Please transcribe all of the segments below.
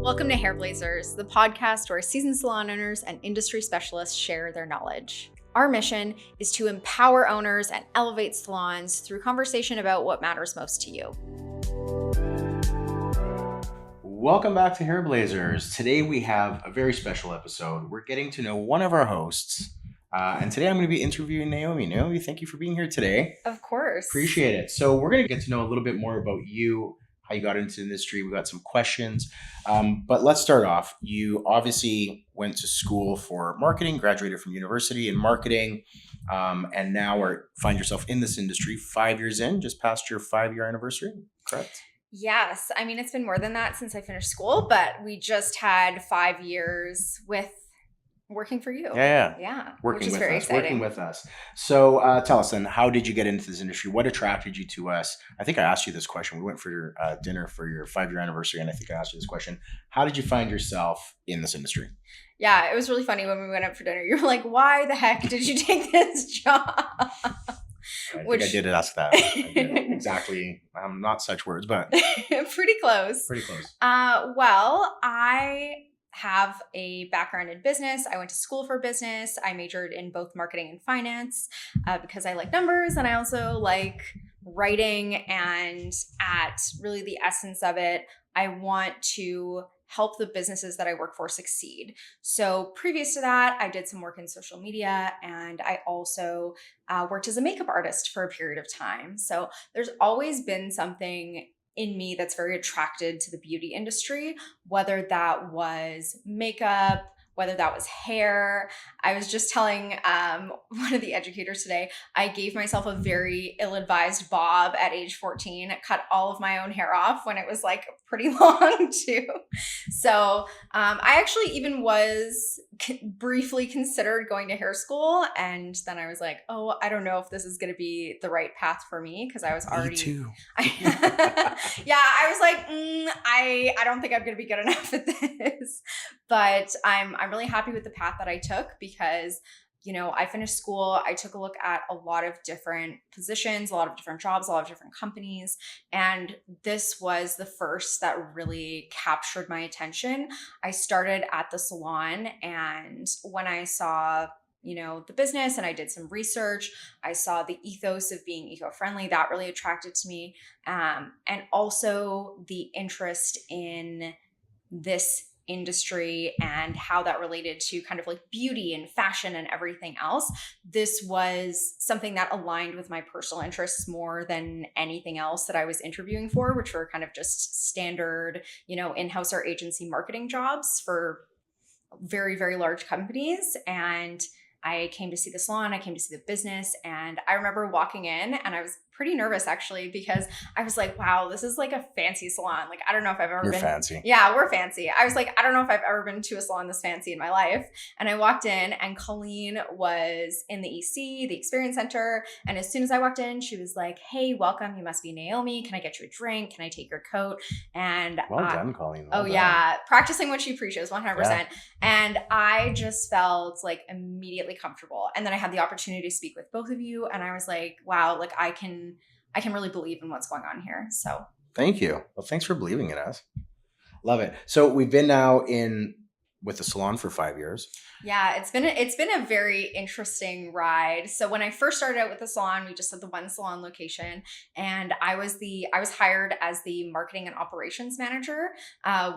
Welcome to Hairblazers, the podcast where seasoned salon owners and industry specialists share their knowledge. Our mission is to empower owners and elevate salons through conversation about what matters most to you. Welcome back to Hairblazers. Today we have a very special episode. We're getting to know one of our hosts. And today I'm going to be interviewing Naomi. Naomi, thank you for being here today. Of course. Appreciate it. So we're going to get to know a little bit more about you, how you got into the industry. We got some questions. But let's start off. You obviously went to school for marketing, graduated from university in marketing, and now find yourself in this industry 5 years in, just past your 5-year anniversary, correct? Yes. I mean, it's been more than that since I finished school, but we just had 5 years with working for you. Yeah. Working with us. So tell us then, how did you get into this industry? What attracted you to us? I think I asked you this question. We went for your dinner for your 5-year anniversary, and I think I asked you this question. How did you find yourself in this industry? Yeah, it was really funny when we went out for dinner. You were like, why the heck did you take this job? I think I did ask that. I did. Exactly. Not such words, but pretty close. Well, I have a background in business. I went to school for business. I majored in both marketing and finance because I like numbers, and I also like writing. And at really the essence of it, I want to help the businesses that I work for succeed. So previous to that, I did some work in social media, and I also worked as a makeup artist for a period of time. So there's always been something in me that's very attracted to the beauty industry, whether that was makeup, whether that was hair. I was just telling one of the educators today, I gave myself a very ill-advised bob at age 14, cut all of my own hair off when it was like pretty long too. So I actually even was briefly considered going to hair school. And then I was like, oh, I don't know if this is going to be the right path for me, because I was already. Me too. I was like, I don't think I'm going to be good enough at this. But I'm really happy with the path that I took, because I finished school. I took a look at a lot of different positions, a lot of different jobs, a lot of different companies. And this was the first that really captured my attention. I started at the salon, and when I saw the business and I did some research, I saw the ethos of being eco-friendly. That really attracted to me. And also the interest in this industry and how that related to kind of like beauty and fashion and everything else. This was something that aligned with my personal interests more than anything else that I was interviewing for, which were kind of just standard, in-house or agency marketing jobs for very, very large companies. And I came to see the salon, I came to see the business, and I remember walking in, and I was pretty nervous actually, because I was like, wow, this is like a fancy salon. Like, I don't know if I've ever been. You're fancy. Yeah, we're fancy. I was like, I don't know if I've ever been to a salon this fancy in my life. And I walked in, and Colleen was in the EC, the Experience Center. And as soon as I walked in, she was like, hey, welcome. You must be Naomi. Can I get you a drink? Can I take your coat? And well done, Colleen. Well done. Yeah. Practicing what she preaches 100%. Yeah. And I just felt like immediately comfortable. And then I had the opportunity to speak with both of you. And I was like, wow, like I can really believe in what's going on here. So thank you. Well, thanks for believing in us. Love it. So we've been now with the salon for 5 years. Yeah, it's been a very interesting ride. So when I first started out with the salon, we just had the one salon location, and I was hired as the marketing and operations manager,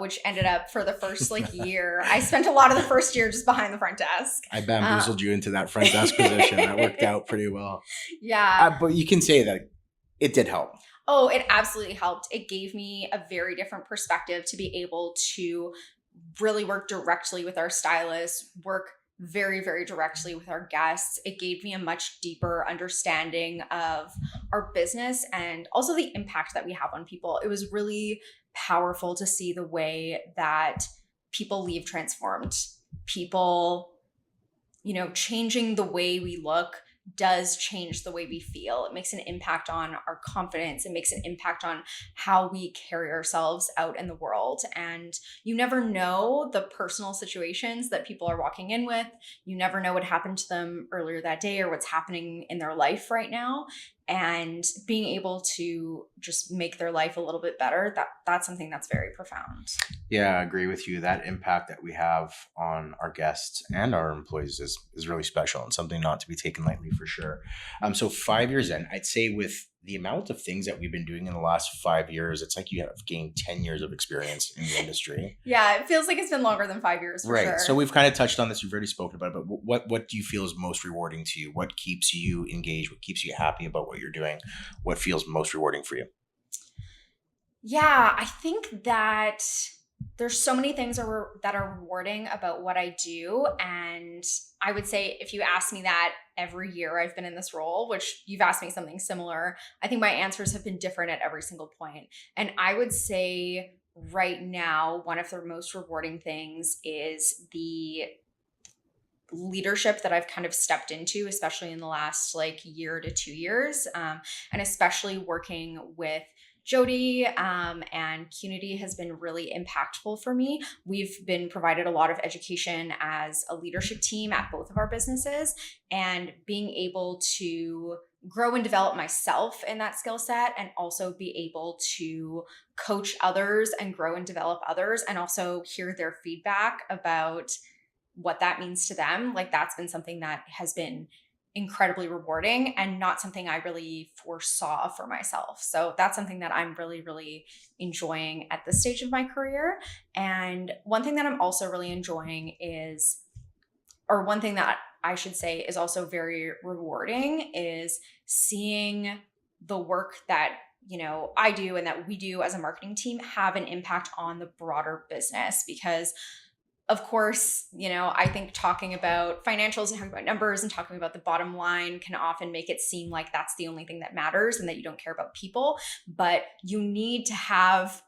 which ended up for the first year. I spent a lot of the first year just behind the front desk. I bamboozled you into that front desk position. That worked out pretty well. Yeah. But you can say that it did help. Oh, it absolutely helped. It gave me a very different perspective to be able to really work directly with our stylists, work very, very directly with our guests. It gave me a much deeper understanding of our business and also the impact that we have on people. It was really powerful to see the way that people leave transformed. People, changing the way we look does change the way we feel. It makes an impact on our confidence. It makes an impact on how we carry ourselves out in the world. And you never know the personal situations that people are walking in with. You never know what happened to them earlier that day or what's happening in their life right now. and being able to just make their life a little bit better, that's something that's very profound. Yeah, I agree with you. That impact that we have on our guests and our employees is really special and something not to be taken lightly for sure. So 5 years in, I'd say with the amount of things that we've been doing in the last 5 years, it's like you have gained 10 years of experience in the industry. Yeah, it feels like it's been longer than 5 years for Right. sure. So we've kind of touched on this. You've already spoken about it, but what do you feel is most rewarding to you? What keeps you engaged? What keeps you happy about what you're doing? What feels most rewarding for you? Yeah, I think that there's so many things that are rewarding about what I do. And I would say if you ask me that every year I've been in this role, which you've asked me something similar, I think my answers have been different at every single point. And I would say right now, one of the most rewarding things is the leadership that I've kind of stepped into, especially in the last like year to 2 years, and especially working with Jody and Cunity has been really impactful for me. We've been provided a lot of education as a leadership team at both of our businesses, and being able to grow and develop myself in that skill set, and also be able to coach others and grow and develop others, and also hear their feedback about what that means to them. Like that's been something that has been incredibly rewarding and not something I really foresaw for myself. So that's something that I'm really, really enjoying at this stage of my career. And one thing that I'm also really enjoying is, or one thing that I should say is also very rewarding, is seeing the work that I do and that we do as a marketing team have an impact on the broader business. Because of course, I think talking about financials and talking about numbers and talking about the bottom line can often make it seem like that's the only thing that matters and that you don't care about people. But you need to have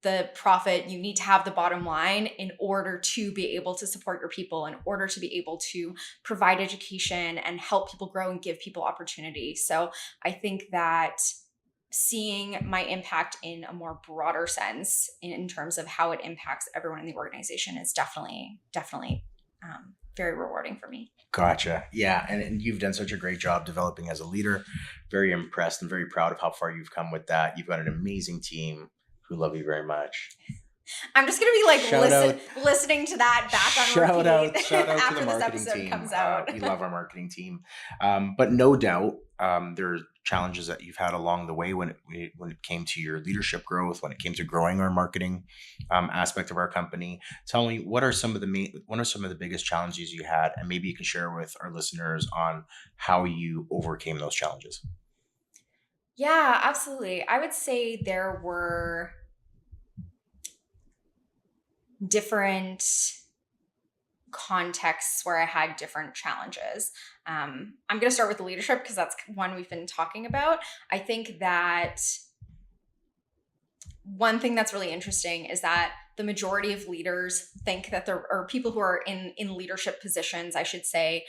the profit, you need to have the bottom line in order to be able to support your people, in order to be able to provide education and help people grow and give people opportunity. So I think that seeing my impact in a more broader sense in terms of how it impacts everyone in the organization is definitely very rewarding for me. Gotcha. Yeah. And you've done such a great job developing as a leader. Very impressed and very proud of how far you've come with that. You've got an amazing team who love you very much. I'm just going to be like listening to that back on repeat shout out after to the this marketing episode team. comes out. We love our marketing team. But no doubt there are challenges that you've had along the way when it came to your leadership growth, when it came to growing our marketing aspect of our company. Tell me, what are some of the biggest challenges you had? And maybe you can share with our listeners on how you overcame those challenges. Yeah, absolutely. I would say there were different contexts where I had different challenges. I'm going to start with the leadership because that's one we've been talking about. I think that one thing that's really interesting is that the majority of leaders think that or people who are in leadership positions, I should say,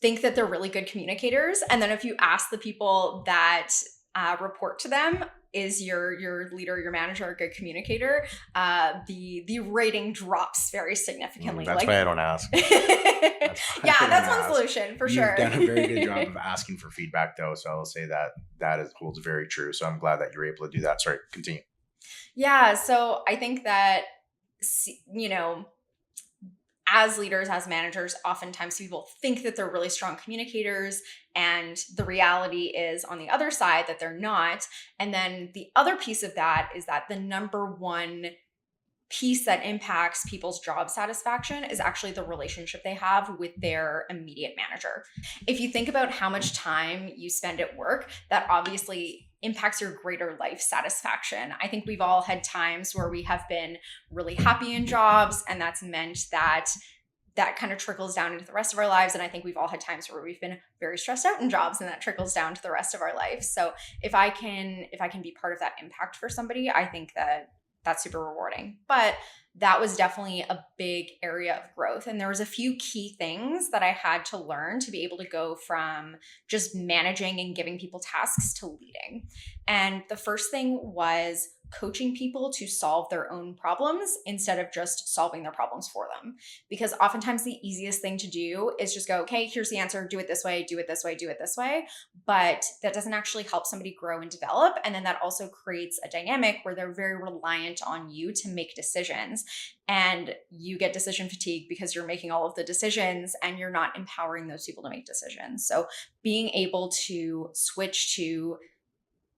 think that they're really good communicators. And then if you ask the people that report to them, is your leader, your manager a good communicator? The rating drops very significantly. That's why I don't ask. That's one solution for sure. You've done a very good job of asking for feedback, though. So I'll say that holds very true. So I'm glad that you're able to do that. Sorry, continue. Yeah. So I think that, as leaders, as managers, oftentimes people think that they're really strong communicators, and the reality is on the other side that they're not. And then the other piece of that is that the number one piece that impacts people's job satisfaction is actually the relationship they have with their immediate manager. If you think about how much time you spend at work, that obviously impacts your greater life satisfaction. I think we've all had times where we have been really happy in jobs, and that's meant that kind of trickles down into the rest of our lives. And I think we've all had times where we've been very stressed out in jobs, and that trickles down to the rest of our life. So if I can be part of that impact for somebody, I think that that's super rewarding. But that was definitely a big area of growth. And there was a few key things that I had to learn to be able to go from just managing and giving people tasks to leading. And the first thing was coaching people to solve their own problems instead of just solving their problems for them. Because oftentimes the easiest thing to do is just go, okay, here's the answer, do it this way, do it this way, do it this way. But that doesn't actually help somebody grow and develop. And then that also creates a dynamic where they're very reliant on you to make decisions. And you get decision fatigue because you're making all of the decisions and you're not empowering those people to make decisions. So being able to switch to,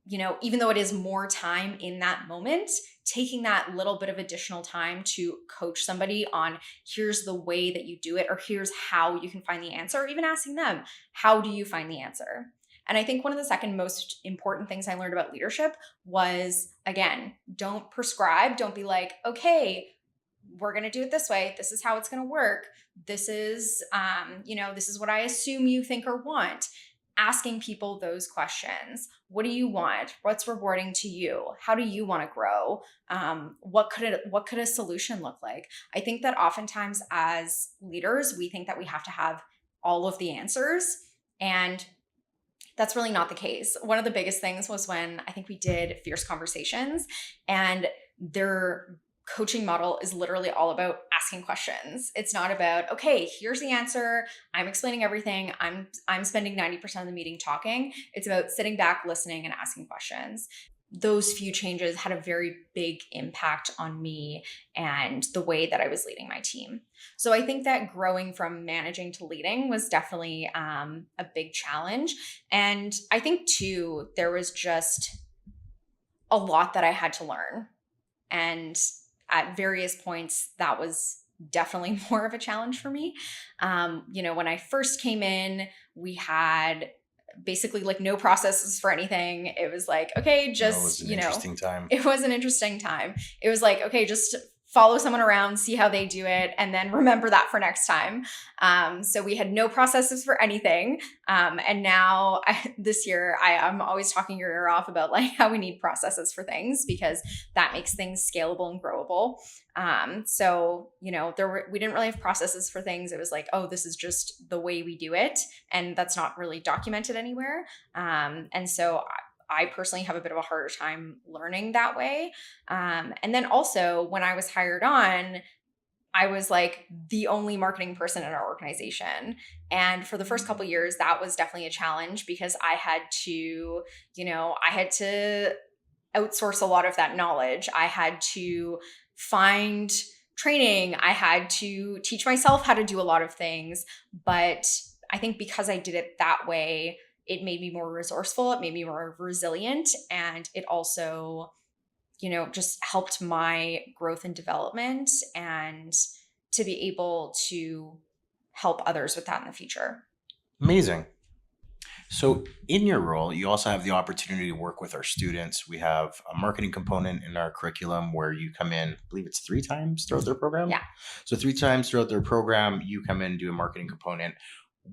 even though it is more time in that moment, taking that little bit of additional time to coach somebody on here's the way that you do it, or here's how you can find the answer, or even asking them, how do you find the answer? And I think one of the second most important things I learned about leadership was, again, don't prescribe. Don't be like, okay, we're going to do it this way. This is how it's going to work. This is, this is what I assume you think or want. Asking people those questions. What do you want? What's rewarding to you? How do you want to grow? What could a solution look like? I think that oftentimes as leaders, we think that we have to have all of the answers, and that's really not the case. One of the biggest things was when I think we did Fierce Conversations, and their coaching model is literally all about asking questions. It's not about, okay, here's the answer, I'm explaining everything, I'm spending 90% of the meeting talking. It's about sitting back, listening, and asking questions. Those few changes had a very big impact on me and the way that I was leading my team. So I think that growing from managing to leading was definitely a big challenge. And I think too, there was just a lot that I had to learn. And at various points, that was definitely more of a challenge for me. When I first came in, we had basically like no processes for anything. It was like, okay, just, It was an interesting time. It was an interesting time. It was like, okay, just follow someone around, see how they do it, and then remember that for next time. So we had no processes for anything. And now this year, I'm always talking your ear off about like how we need processes for things because that makes things scalable and growable. We didn't really have processes for things. It was like, oh, this is just the way we do it. And that's not really documented anywhere. And so I personally have a bit of a harder time learning that way. And then also when I was hired on, I was like the only marketing person in our organization. And for the first couple of years, that was definitely a challenge because I had to outsource a lot of that knowledge. I had to find training. I had to teach myself how to do a lot of things. But I think because I did it that way, it made me more resourceful. It made me more resilient. And it also, just helped my growth and development and to be able to help others with that in the future. Amazing. So in your role, you also have the opportunity to work with our students. We have a marketing component in our curriculum where you come in, I believe it's 3 times throughout their program. Yeah. So 3 times throughout their program, you come in and do a marketing component.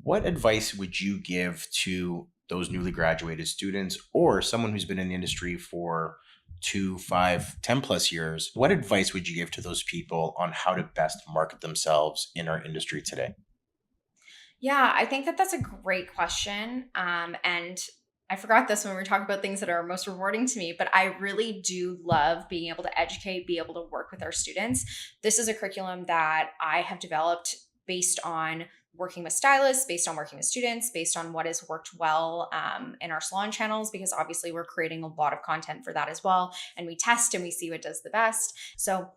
What advice would you give to those newly graduated students or someone who's been in the industry for 2, 5, 10 plus years? What advice would you give to those people on how to best market themselves in our industry today? Yeah, I think that that's a great question. And I forgot this when we were talking about things that are most rewarding to me, but I really do love being able to educate, be able to work with our students. This is a curriculum that I have developed based on working with stylists, based on working with students, based on what has worked well in our salon channels, because obviously we're creating a lot of content for that as well. And we test and we see what does the best. So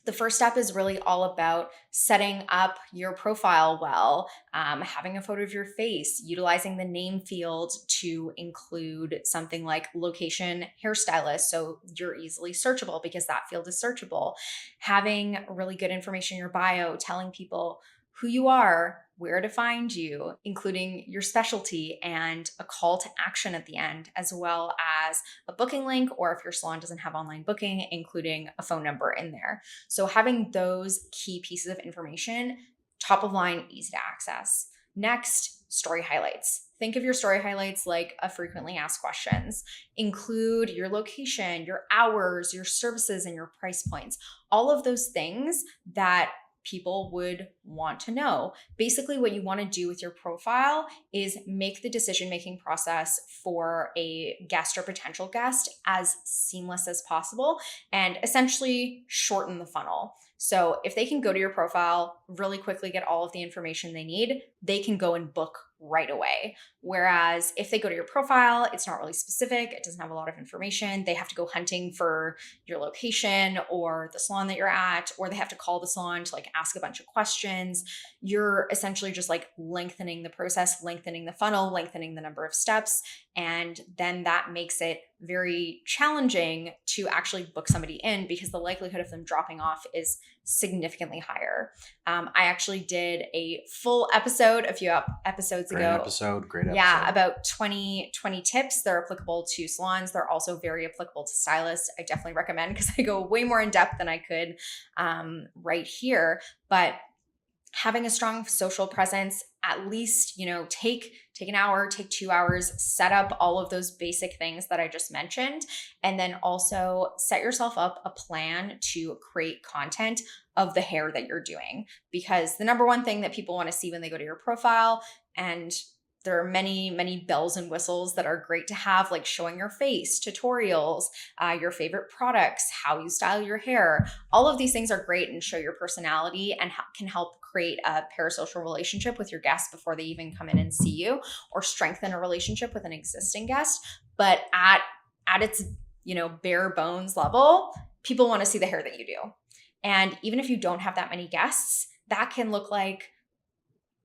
the first step is really all about setting up your profile well, having a photo of your face, utilizing the name field to include something like location hairstylist, so you're easily searchable because that field is searchable, having really good information in your bio, telling people who you are, where to find you, including your specialty and a call to action at the end, as well as a booking link, or if your salon doesn't have online booking, including a phone number in there. So having those key pieces of information, top of line, easy to access. Next, story highlights. Think of your story highlights like a frequently asked questions. Include your location, your hours, your services, and your price points. All of those things that people would want to know. Basically, what you want to do with your profile is make the decision-making process for a guest or potential guest as seamless as possible and essentially shorten the funnel. So if they can go to your profile, really quickly get all of the information they need, they can go and book right away. Whereas if they go to your profile, it's not really specific, it doesn't have a lot of information, they have to go hunting for your location or the salon that you're at, or they have to call the salon to like ask a bunch of questions. You're essentially just like lengthening the process, lengthening the funnel, lengthening the number of steps. And then that makes it very challenging to actually book somebody in because the likelihood of them dropping off is significantly higher. I actually did a full episode a few episodes ago. Great episode. Yeah, about 20 tips. They're applicable to salons. They're also very applicable to stylists. I definitely recommend because I go way more in depth than I could right here. But having a strong social presence, at least, take an hour, take 2 hours, set up all of those basic things that I just mentioned, and then also set yourself up a plan to create content of the hair that you're doing. Because the number one thing that people want to see when they go to your profile, and there are many, many bells and whistles that are great to have, like showing your face, tutorials, your favorite products, how you style your hair. All of these things are great and show your personality and can help create a parasocial relationship with your guests before they even come in and see you, or strengthen a relationship with an existing guest. But at its bare bones level, people want to see the hair that you do. And even if you don't have that many guests, that can look like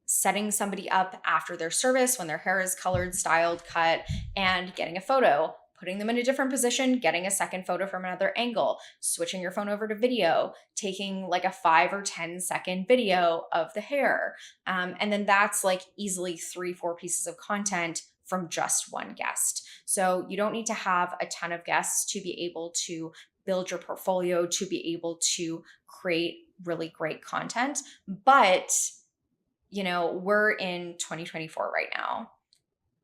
setting somebody up after their service when their hair is colored, styled, cut, and getting a photo, putting them in a different position, getting a second photo from another angle, switching your phone over to video, taking like a 5 or 10 second video of the hair. And then that's like easily 3-4 pieces of content from just one guest. So you don't need to have a ton of guests to be able to build your portfolio, to be able to create really great content. But we're in 2024 right now.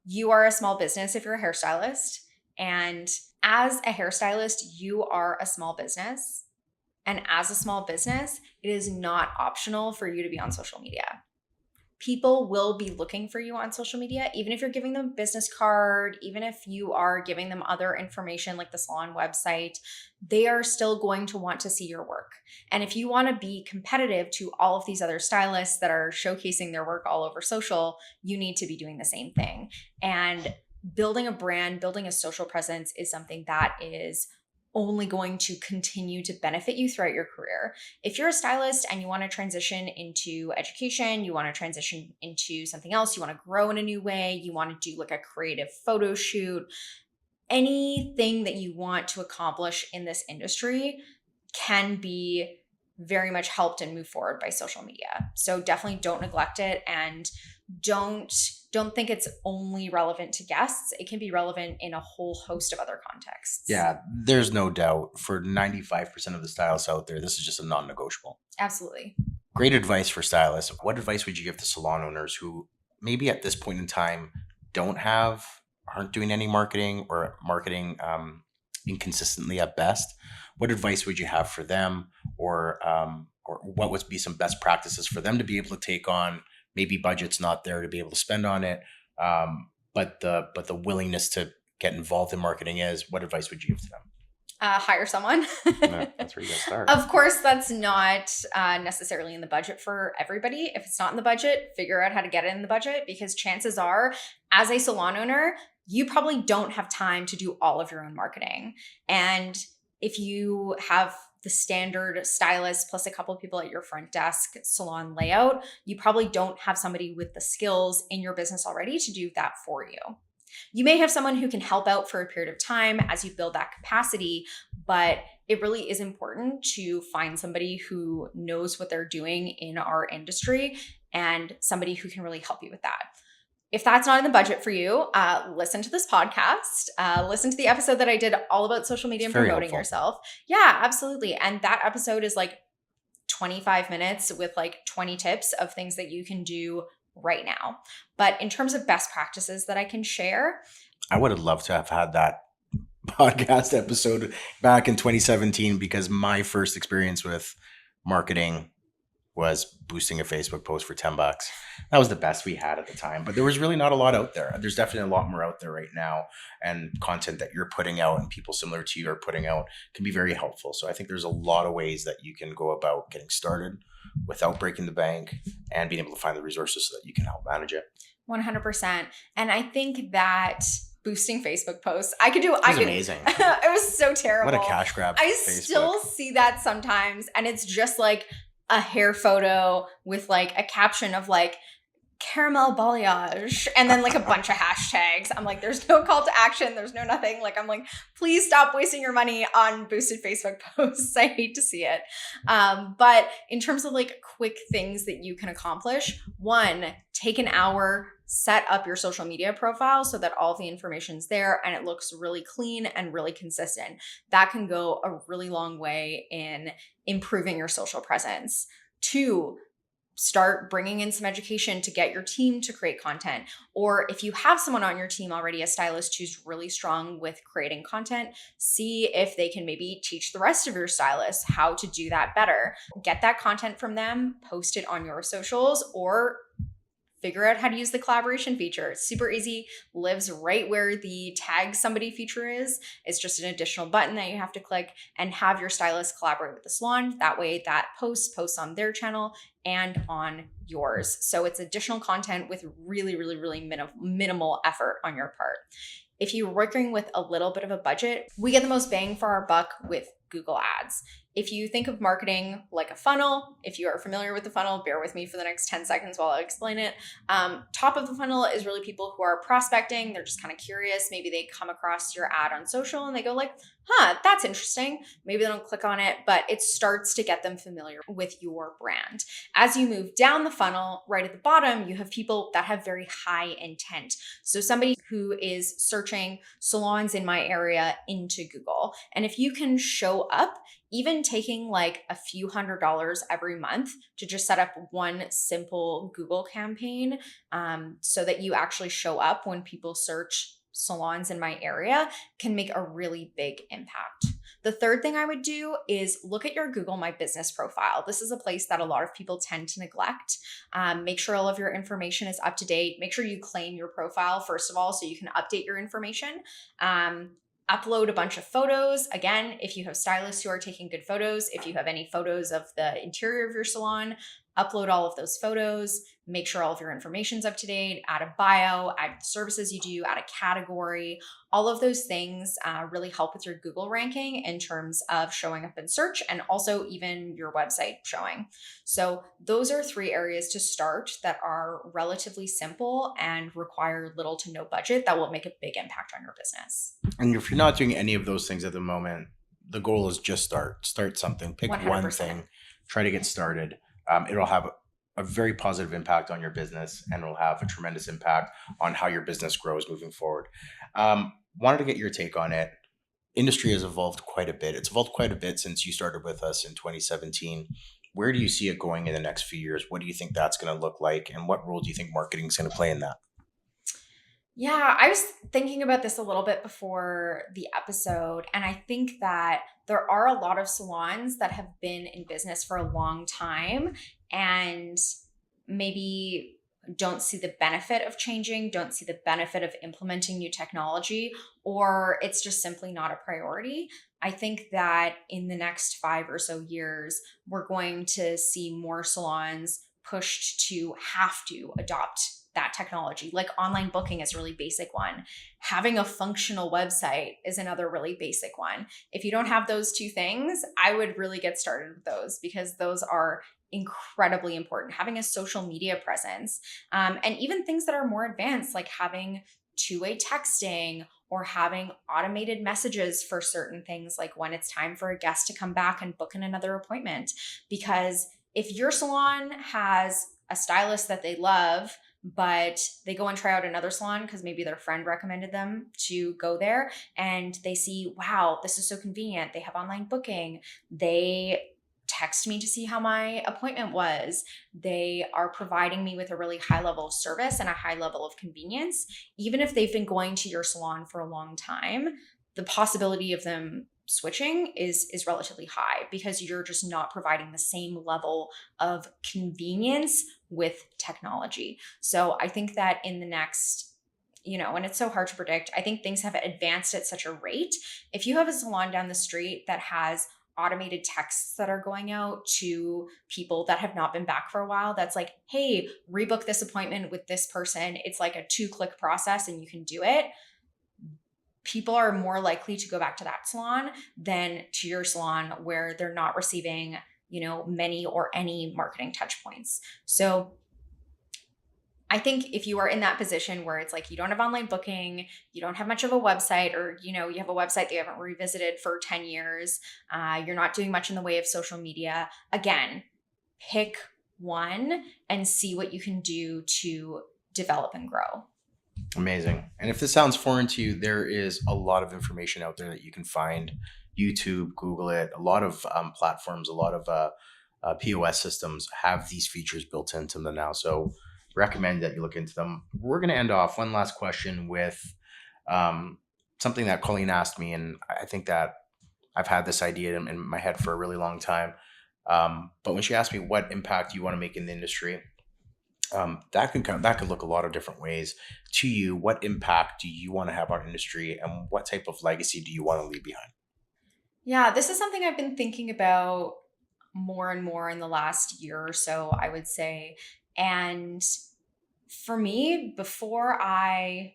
You are a small business if you're a hairstylist. And as a hairstylist, you are a small business. And as a small business, it is not optional for you to be on social media. People will be looking for you on social media, even if you're giving them a business card, even if you are giving them other information like the salon website, they are still going to want to see your work. And if you want to be competitive to all of these other stylists that are showcasing their work all over social, you need to be doing the same thing. And building a brand, building a social presence is something that is only going to continue to benefit you throughout your career. If you're a stylist and you want to transition into education, you want to transition into something else, you want to grow in a new way, you want to do like a creative photo shoot, anything that you want to accomplish in this industry can be very much helped and move forward by social media. So definitely don't neglect it, and don't think it's only relevant to guests. It can be relevant in a whole host of other contexts. Yeah, there's no doubt for 95% of the stylists out there, this is just a non-negotiable. Absolutely. Great advice for stylists. What advice would you give to salon owners who maybe at this point in time aren't doing any marketing, or marketing inconsistently at best? What advice would you have for them, or what would be some best practices for them to be able to take on? Maybe budget's not there to be able to spend on it, but the willingness to get involved in marketing is. What advice would you give to them? Hire someone. That's where you gotta start. Of course, that's not necessarily in the budget for everybody. If it's not in the budget, figure out how to get it in the budget, because chances are, as a salon owner, you probably don't have time to do all of your own marketing. And if you have the standard stylist plus a couple of people at your front desk salon layout, you probably don't have somebody with the skills in your business already to do that for you. You may have someone who can help out for a period of time as you build that capacity, but it really is important to find somebody who knows what they're doing in our industry and somebody who can really help you with that. If that's not in the budget for you, listen to this podcast. Listen to the episode that I did all about social media and promoting yourself. Yeah, absolutely. And that episode is like 25 minutes with like 20 tips of things that you can do right now. But in terms of best practices that I can share, I would have loved to have had that podcast episode back in 2017, because my first experience with marketing was boosting a Facebook post for $10. That was the best we had at the time, but there was really not a lot out there. There's definitely a lot more out there right now, and content that you're putting out and people similar to you are putting out can be very helpful. So I think there's a lot of ways that you can go about getting started without breaking the bank and being able to find the resources so that you can help manage it. 100%. And I think that boosting Facebook posts, Amazing. It was so terrible. What a cash grab. I Facebook. still see that sometimes, and it's just like a hair photo with like a caption of like caramel balayage and then like a bunch of hashtags. I'm like, there's no call to action. There's no nothing. Like, I'm like, please stop wasting your money on boosted Facebook posts. I hate to see it. But in terms of like quick things that you can accomplish, one, take an hour, set up your social media profile so that all the information's there and it looks really clean and really consistent. That can go a really long way in improving your social presence. Two, start bringing in some education to get your team to create content. Or if you have someone on your team already, a stylist who's really strong with creating content, see if they can maybe teach the rest of your stylists how to do that better. Get that content from them, post it on your socials, or figure out how to use the collaboration feature. It's super easy, lives right where the tag somebody feature is. It's just an additional button that you have to click, and have your stylist collaborate with the salon. That way that posts on their channel and on yours. So it's additional content with really, really, really minimal effort on your part. If you're working with a little bit of a budget, we get the most bang for our buck with Google Ads. If you think of marketing like a funnel, if you are familiar with the funnel, bear with me for the next 10 seconds while I explain it. Top of the funnel is really people who are prospecting. They're just kind of curious. Maybe they come across your ad on social and they go like, that's interesting. Maybe they don't click on it, but it starts to get them familiar with your brand. As you move down the funnel, right at the bottom, you have people that have very high intent. So somebody who is searching salons in my area into Google. And if you can show up, even taking like a few $100s every month to just set up one simple Google campaign, so that you actually show up when people search salons in my area, can make a really big impact. The third thing I would do is look at your Google My Business profile. This is a place that a lot of people tend to neglect. Make sure all of your information is up to date. Make sure you claim your profile, first of all, so you can update your information. Upload a bunch of photos. Again, if you have stylists who are taking good photos, if you have any photos of the interior of your salon, upload all of those photos. Make sure all of your information's up to date. Add a bio, add the services you do, add a category. All of those things really help with your Google ranking in terms of showing up in search, and also even your website showing. So those are 3 areas to start that are relatively simple and require little to no budget that will make a big impact on your business. And if you're not doing any of those things at the moment, the goal is just start something, pick 100%. one thing, try to get started. It'll have a very positive impact on your business, and it'll have a tremendous impact on how your business grows moving forward. Wanted to get your take on it. Industry has evolved quite a bit. It's evolved quite a bit since you started with us in 2017. Where do you see it going in the next few years? What do you think that's going to look like? And what role do you think marketing is going to play in that? Yeah, I was thinking about this a little bit before the episode, and I think that there are a lot of salons that have been in business for a long time and maybe don't see the benefit of changing, don't see the benefit of implementing new technology, or it's just simply not a priority. I think that in the next 5 or so years, we're going to see more salons pushed to have to adopt that technology. Like online booking is a really basic one. Having a functional website is another really basic one. If you don't have those 2 things, I would really get started with those, because those are incredibly important. Having a social media presence, and even things that are more advanced, like having 2-way texting or having automated messages for certain things, like when it's time for a guest to come back and book in another appointment. Because if your salon has a stylist that they love, but they go and try out another salon because maybe their friend recommended them to go there, and they see, wow, this is so convenient. They have online booking. They text me to see how my appointment was. They are providing me with a really high level of service and a high level of convenience. Even if they've been going to your salon for a long time, the possibility of them switching is relatively high because you're just not providing the same level of convenience with technology. So I think that in the next, and it's so hard to predict, I think things have advanced at such a rate. If you have a salon down the street that has automated texts that are going out to people that have not been back for a while, that's like, hey, rebook this appointment with this person. It's like a 2-click process and you can do it. People are more likely to go back to that salon than to your salon where they're not receiving, many or any marketing touch points. So I think if you are in that position where it's like you don't have online booking, you don't have much of a website, or you have a website that you haven't revisited for 10 years, you're not doing much in the way of social media, again, pick one and see what you can do to develop and grow. Amazing. And if this sounds foreign to you, there is a lot of information out there that you can find. YouTube, Google it. A lot of platforms, a lot of POS systems have these features built into them now. So recommend that you look into them. We're going to end off one last question with something that Colleen asked me. And I think that I've had this idea in my head for a really long time. But when she asked me what impact you want to make in the industry, that could look a lot of different ways to you. What impact do you want to have on industry, and what type of legacy do you want to leave behind? Yeah, this is something I've been thinking about more and more in the last year or so, I would say. And for me, before I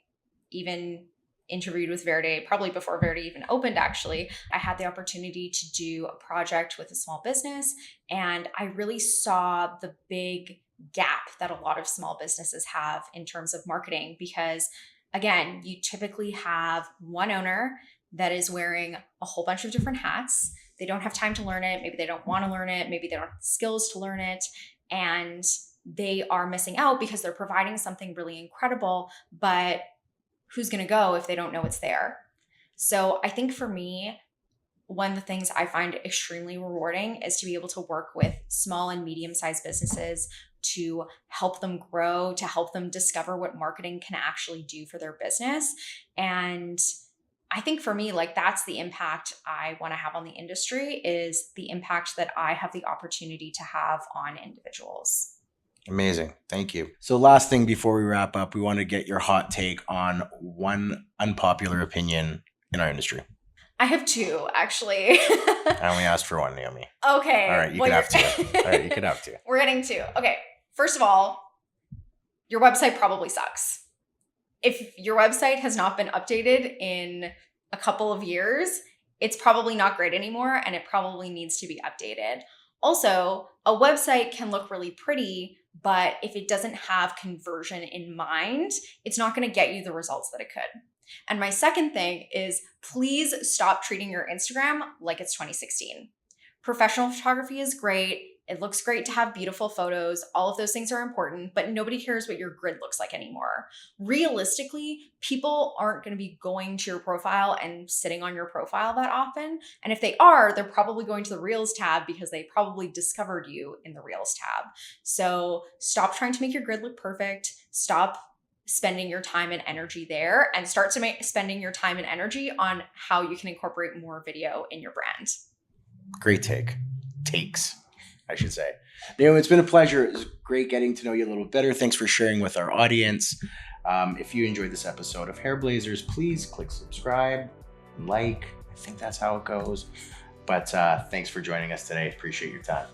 even interviewed with Verde, probably before Verde even opened, actually, I had the opportunity to do a project with a small business. And I really saw the big gap that a lot of small businesses have in terms of marketing, because again, you typically have one owner that is wearing a whole bunch of different hats. They don't have time to learn it. Maybe they don't want to learn it. Maybe they don't have the skills to learn it. And they are missing out because they're providing something really incredible, but who's going to go if they don't know it's there? So I think for me, one of the things I find extremely rewarding is to be able to work with small and medium-sized businesses to help them grow, to help them discover what marketing can actually do for their business. And I think for me, like, that's the impact I want to have on the industry, is the impact that I have the opportunity to have on individuals. Amazing. Thank you. So last thing before we wrap up, we want to get your hot take on one unpopular opinion in our industry. I have two, actually. I only asked for one, Naomi. Okay. All right, you can have two. All right, you can have two. We're getting two. Okay. First of all, your website probably sucks. If your website has not been updated in a couple of years, it's probably not great anymore, and it probably needs to be updated. Also, a website can look really pretty, but if it doesn't have conversion in mind, it's not going to get you the results that it could. And my second thing is, please stop treating your Instagram like it's 2016. Professional photography is great. It looks great to have beautiful photos. All of those things are important, but nobody cares what your grid looks like anymore. Realistically, people aren't going to be going to your profile and sitting on your profile that often. And if they are, they're probably going to the Reels tab because they probably discovered you in the Reels tab. So stop trying to make your grid look perfect. Stop spending your time and energy there, and start spending your time and energy on how you can incorporate more video in your brand. Great takes, I should say. Naomi, it's been a pleasure. It was great getting to know you a little better. Thanks for sharing with our audience. If you enjoyed this episode of Hairblazers, please click subscribe and like. I think that's how it goes. But thanks for joining us today. Appreciate your time.